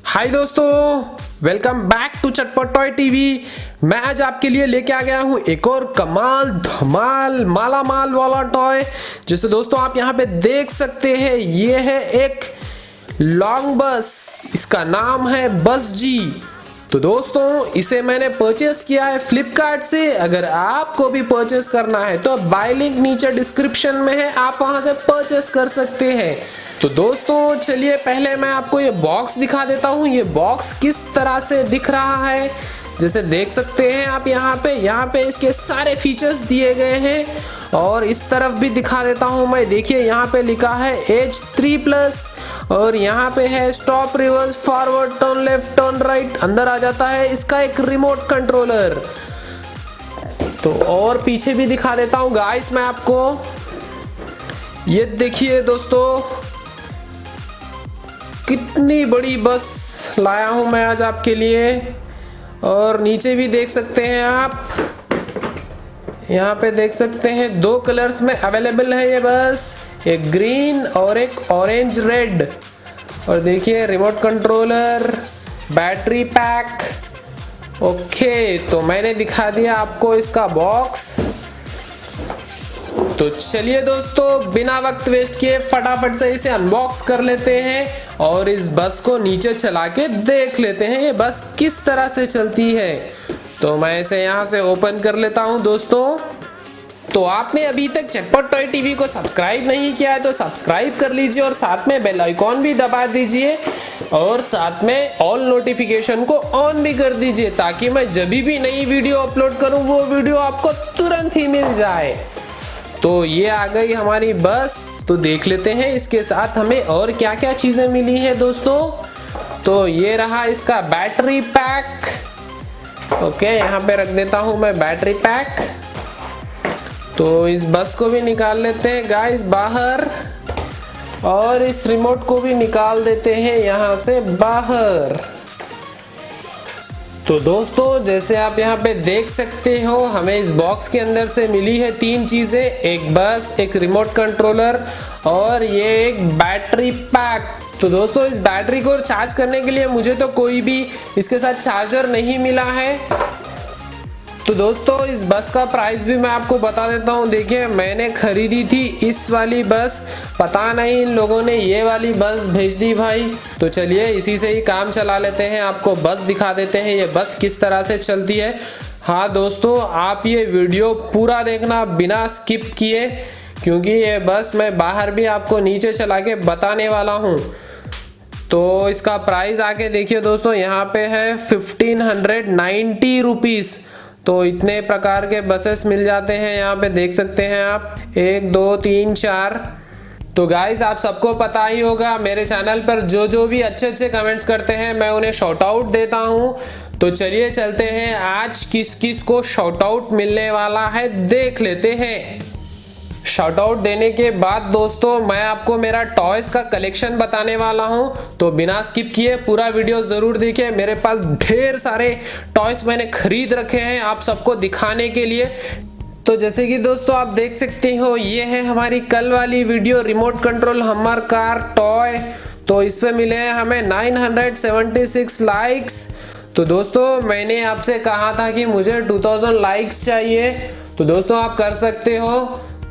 हाय दोस्तों, welcome back to चटपट toy TV. मैं आज आपके लिए लेके आ गया हूँ एक और कमाल धमाल माला माल वाला टॉय। जिसे दोस्तों आप यहाँ पे देख सकते हैं, ये है एक लॉन्ग बस। इसका नाम है बस जी। तो दोस्तों इसे मैंने परचेस किया है फ्लिपकार्ट से। अगर आपको भी परचेस करना है तो बाय लिंक नीचे डिस्क्रिप्शन में है, आप वहां से परचेस कर सकते हैं। तो दोस्तों चलिए पहले मैं आपको ये बॉक्स दिखा देता हूँ। ये बॉक्स किस तरह से दिख रहा है, जैसे देख सकते हैं आप यहाँ पे इसके सारे फीचर्स दिए गए हैं। और इस तरफ भी दिखा देता हूँ मैं। देखिए यहाँ पे लिखा है H3+ और यहाँ पे है stop, reverse, forward, turn left, turn right. अंदर आ जाता है इसका एक रिमोट कंट्रोलर। तो और पीछे भी दिखा देता हूँ गाइस मैं आपको। ये देखिए दोस्तों कितनी बड़ी बस लाया हूं मैं आज आपके लिए। और नीचे भी देख सकते हैं आप, यहाँ पे देख सकते हैं दो कलर्स में अवेलेबल है ये बस, एक ग्रीन और एक ऑरेंज रेड। और देखिए remote controller, battery pack. Okay, तो मैंने दिखा दिया आपको इसका बॉक्स। तो चलिए दोस्तों बिना वक्त वेस्ट किए फटाफट से इसे अनबॉक्स कर लेते हैं और इस बस को नीचे चला के देख लेते हैं ये बस किस तरह से चलती है। तो मैं इसे यहाँ से ओपन कर लेता हूँ दोस्तों। तो आपने अभी तक चटपट टॉय टीवी को सब्सक्राइब नहीं किया है तो सब्सक्राइब कर लीजिए और साथ में बेल आइकॉन भी दबा दीजिए और साथ में ऑल नोटिफिकेशन को ऑन भी कर दीजिए, ताकि मैं जब भी नई वीडियो अपलोड करूँ वो वीडियो आपको तुरंत ही मिल जाए। तो ये आ गई हमारी बस। तो देख लेते हैं इसके साथ हमें और क्या क्या चीजें मिली है दोस्तों। तो ये रहा इसका बैटरी पैक। ओके, यहाँ पे रख देता हूँ मैं बैटरी पैक। तो इस बस को भी निकाल लेते हैं गाइस बाहर और इस रिमोट को भी निकाल देते हैं यहाँ से बाहर। तो दोस्तों जैसे आप यहाँ पे देख सकते हो, हमें इस बॉक्स के अंदर से मिली है तीन चीजें, एक बस, एक रिमोट कंट्रोलर और ये एक बैटरी पैक। तो दोस्तों इस बैटरी को चार्ज करने के लिए मुझे तो कोई भी इसके साथ चार्जर नहीं मिला है। तो दोस्तों इस बस का प्राइस भी मैं आपको बता देता हूँ। देखिए मैंने खरीदी थी इस वाली बस, पता नहीं इन लोगों ने ये वाली बस भेज दी भाई। तो चलिए इसी से ही काम चला लेते हैं, आपको बस दिखा देते हैं ये बस किस तरह से चलती है। हाँ दोस्तों आप ये वीडियो पूरा देखना बिना स्किप किए, क्योंकि ये बस मैं बाहर भी आपको नीचे चला के बताने वाला हूँ। तो इसका प्राइस आके देखिए दोस्तों, यहाँ पे है 1590 रुपीज़। तो इतने प्रकार के बसेस मिल जाते हैं यहाँ पे, देख सकते हैं आप, 1 2 3 4। तो गाइस आप सबको पता ही होगा, मेरे चैनल पर जो भी अच्छे कमेंट्स करते हैं मैं उन्हें शॉर्ट आउट देता हूँ। तो चलिए चलते हैं आज किस किस को शॉर्ट आउट मिलने वाला है देख लेते हैं। शाउट आउट देने के बाद दोस्तों मैं आपको मेरा टॉयज का कलेक्शन बताने वाला हूं। तो बिना स्किप किए पूरा वीडियो जरूर देखिए। मेरे पास ढेर सारे टॉयज मैंने खरीद रखे हैं आप सबको दिखाने के लिए। तो जैसे कि दोस्तों आप देख सकते हो, ये है हमारी कल वाली वीडियो रिमोट कंट्रोल हमर कार टॉय। तो इस पे मिले हैं हमें 976 लाइक्स। तो दोस्तों मैंने आपसे कहा था कि मुझे 2000 लाइक्स चाहिए, तो दोस्तों आप कर सकते हो।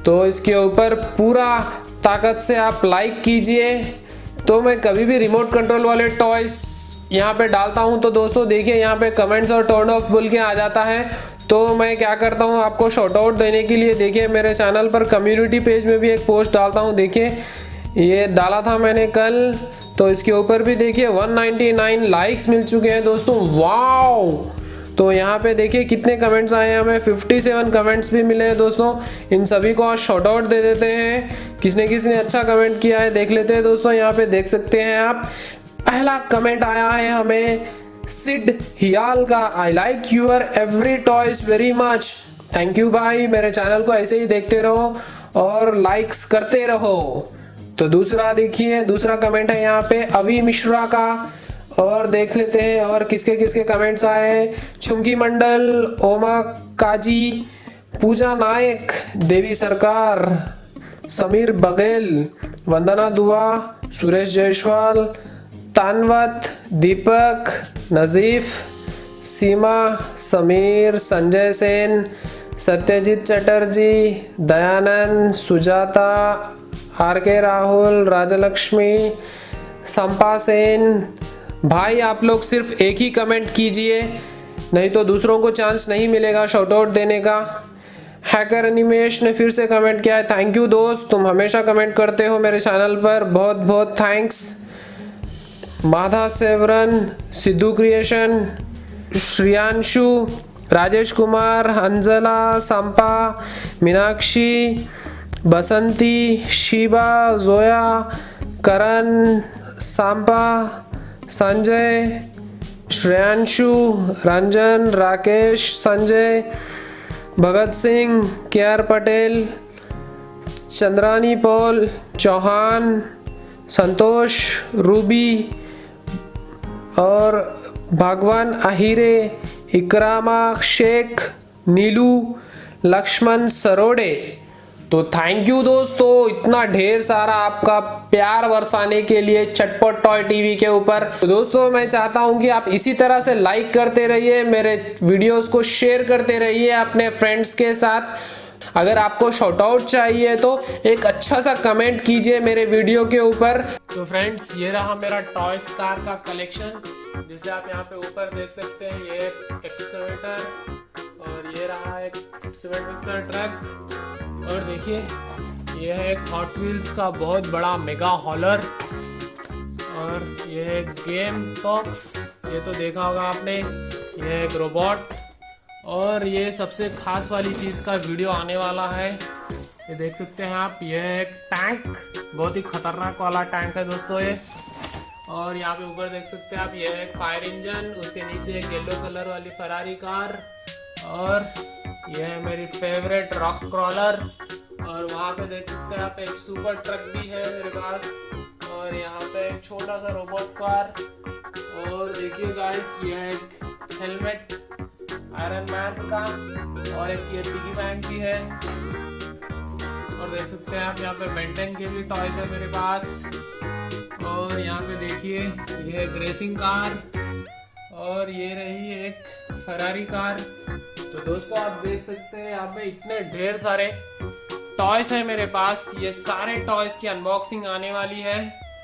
तो इसके ऊपर पूरा ताकत से आप लाइक कीजिए। तो मैं कभी भी रिमोट कंट्रोल वाले टॉयज यहाँ पे डालता हूँ तो दोस्तों देखिए यहाँ पे कमेंट्स और टर्न ऑफ बोल के आ जाता है। तो मैं क्या करता हूँ आपको शॉर्ट आउट देने के लिए, देखिए मेरे चैनल पर कम्युनिटी पेज में भी एक पोस्ट डालता हूँ। देखिए ये डाला था मैंने कल, तो इसके ऊपर भी देखिए 199 लाइक्स मिल चुके हैं दोस्तों। वाओ! तो यहाँ पे देखिए कितने कमेंट्स आए हैं, हमें 57 कमेंट्स भी मिले हैं दोस्तों। इन सभी को आज शॉर्ट आउट दे देते हैं। किसने किसने अच्छा कमेंट किया है देख लेते हैं दोस्तों। यहाँ पे देख सकते हैं आप, पहला कमेंट आया है हमें सिड हियाल का, I like your every toys very much. Thank you भाई, मेरे चैनल को ऐसे ही देखते रहो और लाइक्स करते रहो। तो दूसरा देखिए, दूसरा कमेंट है यहाँ पे अभी मिश्रा का, और देख लेते हैं और किसके किसके कमेंट्स आए हैं। छुमकी मंडल, ओमा काजी, पूजा नायक, देवी सरकार, समीर बघेल, वंदना दुआ, सुरेश जायसवाल, तानवत, दीपक, नजीफ, सीमा, समीर, संजय सेन, सत्यजीत चटर्जी, दयानंद, सुजाता, आर के राहुल, राजलक्ष्मी, संपा सेन। भाई आप लोग सिर्फ एक ही कमेंट कीजिए, नहीं तो दूसरों को चांस नहीं मिलेगा शाउट आउट देने का। हैकर अनिमेश ने फिर से कमेंट किया है, थैंक यू दोस्त, तुम हमेशा कमेंट करते हो मेरे चैनल पर, बहुत बहुत थैंक्स। माधा सेवरन, सिद्धू क्रिएशन, श्रियांशु, राजेश कुमार, अंजला, संपा, मीनाक्षी, बसंती, शिबा, जोया, करण, सांपा, संजय, श्रेयांशु, रंजन, राकेश, संजय, भगत सिंह, केआर पटेल, चंद्रानी पॉल, चौहान, संतोष, रूबी और भगवान आहिरे, इकरामा शेख, नीलू, लक्ष्मण सरोडे। तो थैंक यू दोस्तों, इतना ढेर सारा आपका प्यार बरसाने के लिए चटपट टॉय टीवी के ऊपर। तो दोस्तों मैं चाहता हूं कि आप इसी तरह से लाइक करते रहिए, मेरे वीडियोस को शेयर करते रहिए अपने फ्रेंड्स के साथ। अगर आपको शॉट आउट चाहिए तो एक अच्छा सा कमेंट कीजिए मेरे वीडियो के ऊपर। तो फ्रेंड्स ये रहा मेरा टॉयज कार का कलेक्शन, जैसे आप यहाँ पे ऊपर देख सकते हैं, ये एक्सकवेटर और ये रहा एक सीमेंट मिक्सर ट्रक, और देखिए ये है एक हॉट व्हील्स का बहुत बड़ा मेगा हॉलर, और ये है एक गेम बॉक्स, ये तो देखा होगा आपने, ये है एक रोबोट, और ये सबसे खास वाली चीज़ का वीडियो आने वाला है, ये देख सकते हैं आप, ये है एक टैंक, बहुत ही खतरनाक वाला टैंक है दोस्तों ये। और यहाँ पे ऊपर देख सकते हैं आप, ये है एक फायर इंजन, उसके नीचे एक येलो कलर वाली फरारी कार, और ये है मेरी फेवरेट रॉक क्रॉलर, और वहाँ पे देख सकते हैं आप एक सुपर ट्रक भी है मेरे पास, और यहाँ पे एक छोटा सा रोबोट कार, और देखिए गाइस ये है एक हेलमेट आयरन मैन का, और एक ये पिगी बैंक भी है, और देख सकते हैं आप यहाँ पे बेंटेन के भी टॉयज है मेरे पास, और यहाँ पे देखिए ये एक रेसिंग कार, और ये रही एक फरारी कार। तो दोस्तों आप देख सकते हैं यहाँ पे इतने ढेर सारे टॉयज है मेरे पास, ये सारे टॉयज की अनबॉक्सिंग आने वाली है।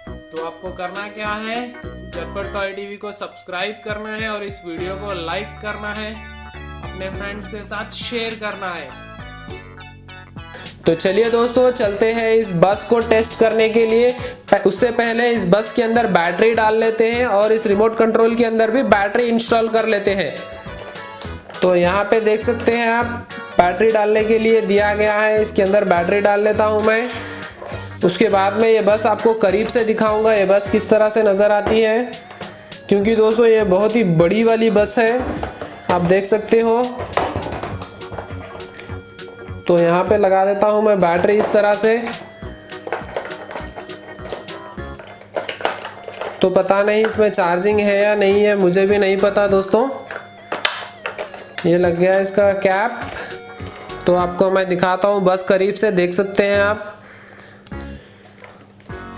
तो आपको करना क्या है, चटपट टॉय टीवी को सब्सक्राइब करना है और इस वीडियो को लाइक करना है, अपने फ्रेंड्स के साथ शेयर करना है। तो चलिए दोस्तों चलते हैं इस बस को टेस्ट करने के लिए। उससे पहले इस बस के अंदर बैटरी डाल लेते हैं और इस रिमोट कंट्रोल के अंदर भी बैटरी इंस्टॉल कर लेते हैं। तो यहाँ पे देख सकते हैं आप, बैटरी डालने के लिए दिया गया है, इसके अंदर बैटरी डाल लेता हूँ मैं। उसके बाद में ये बस आपको करीब से दिखाऊंगा ये बस किस तरह से नज़र आती है, क्योंकि दोस्तों ये बहुत ही बड़ी वाली बस है, आप देख सकते हो। तो यहाँ पे लगा देता हूँ मैं बैटरी इस तरह से। तो पता नहीं इसमें चार्जिंग है या नहीं है, मुझे भी नहीं पता दोस्तों। ये लग गया इसका कैप, तो आपको मैं दिखाता हूँ बस करीब से, देख सकते हैं आप।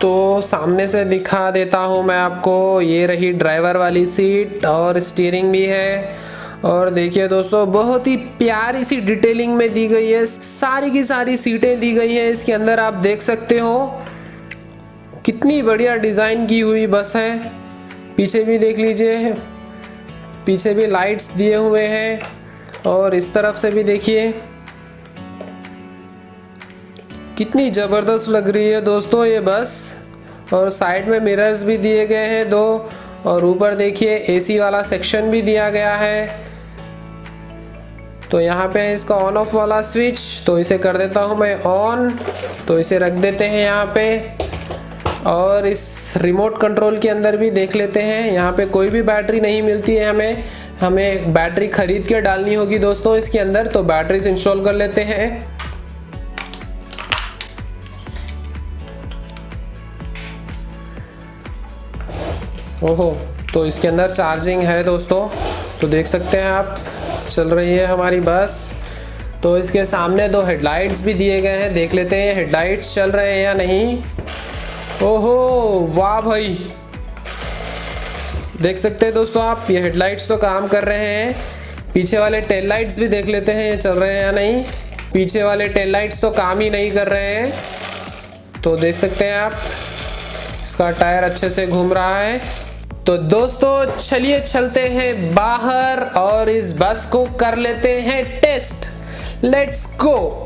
तो सामने से दिखा देता हूँ मैं आपको, ये रही ड्राइवर वाली सीट और स्टीयरिंग भी है। और देखिए दोस्तों बहुत ही प्यारी सी डिटेलिंग में दी गई है, सारी की सारी सीटें दी गई हैं इसके अंदर, आप देख सकते हो कितनी बढ़िया डिज़ाइन की हुई बस है। पीछे भी देख लीजिए, पीछे भी लाइट्स दिए हुए हैं, और इस तरफ से भी देखिए कितनी ज़बरदस्त लग रही है दोस्तों ये बस। और साइड में मिरर्स भी दिए गए हैं 2, और ऊपर देखिए एसी वाला सेक्शन भी दिया गया है। तो यहाँ पे है इसका ऑन ऑफ वाला स्विच, तो इसे कर देता हूँ मैं ऑन। तो इसे रख देते हैं यहाँ पे, और इस रिमोट कंट्रोल के अंदर भी देख लेते हैं। यहाँ पे कोई भी बैटरी नहीं मिलती है, हमें बैटरी खरीद के डालनी होगी दोस्तों इसके अंदर। तो बैटरीज इंस्टॉल कर लेते हैं। ओहो, तो इसके अंदर चार्जिंग है दोस्तों, तो देख सकते हैं आप चल रही है हमारी बस। तो इसके सामने 2 हेडलाइट्स भी दिए गए हैं, देख लेते हैं हेडलाइट्स चल रहे हैं या नहीं। ओहो वाह भाई, देख सकते हैं दोस्तों आप, ये हेडलाइट्स तो काम कर रहे हैं। पीछे वाले टेल लाइट्स भी देख लेते हैं ये चल रहे हैं या नहीं। पीछे वाले टेल लाइट्स तो काम ही नहीं कर रहे हैं। तो देख सकते हैं आप, इसका टायर अच्छे से घूम रहा है। तो दोस्तों चलिए चलते हैं बाहर और इस बस को कर लेते हैं टेस्ट। Let's go.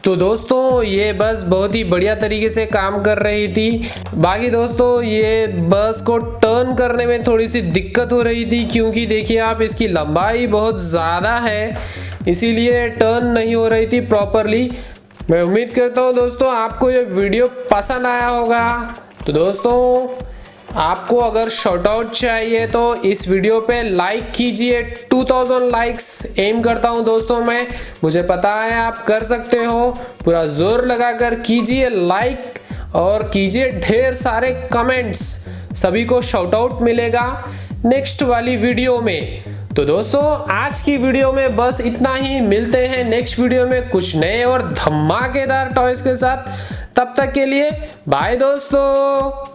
तो दोस्तों ये बस बहुत ही बढ़िया तरीके से काम कर रही थी। बाकी दोस्तों ये बस को टर्न करने में थोड़ी सी दिक्कत हो रही थी, क्योंकि देखिए आप इसकी लंबाई बहुत ज़्यादा है, इसीलिए टर्न नहीं हो रही थी प्रॉपरली। मैं उम्मीद करता हूँ दोस्तों आपको ये वीडियो पसंद आया होगा। तो दोस्तों आपको अगर शॉर्ट आउट चाहिए तो इस वीडियो पे लाइक कीजिए। 2000 लाइक्स एम करता हूं दोस्तों मैं, मुझे पता है आप कर सकते हो। पूरा जोर लगाकर कीजिए लाइक और कीजिए ढेर सारे कमेंट्स, सभी को शॉर्ट आउट मिलेगा नेक्स्ट वाली वीडियो में। तो दोस्तों आज की वीडियो में बस इतना ही, मिलते हैं नेक्स्ट वीडियो में कुछ नए और धमाकेदार टॉयज के साथ। तब तक के लिए बाय दोस्तों।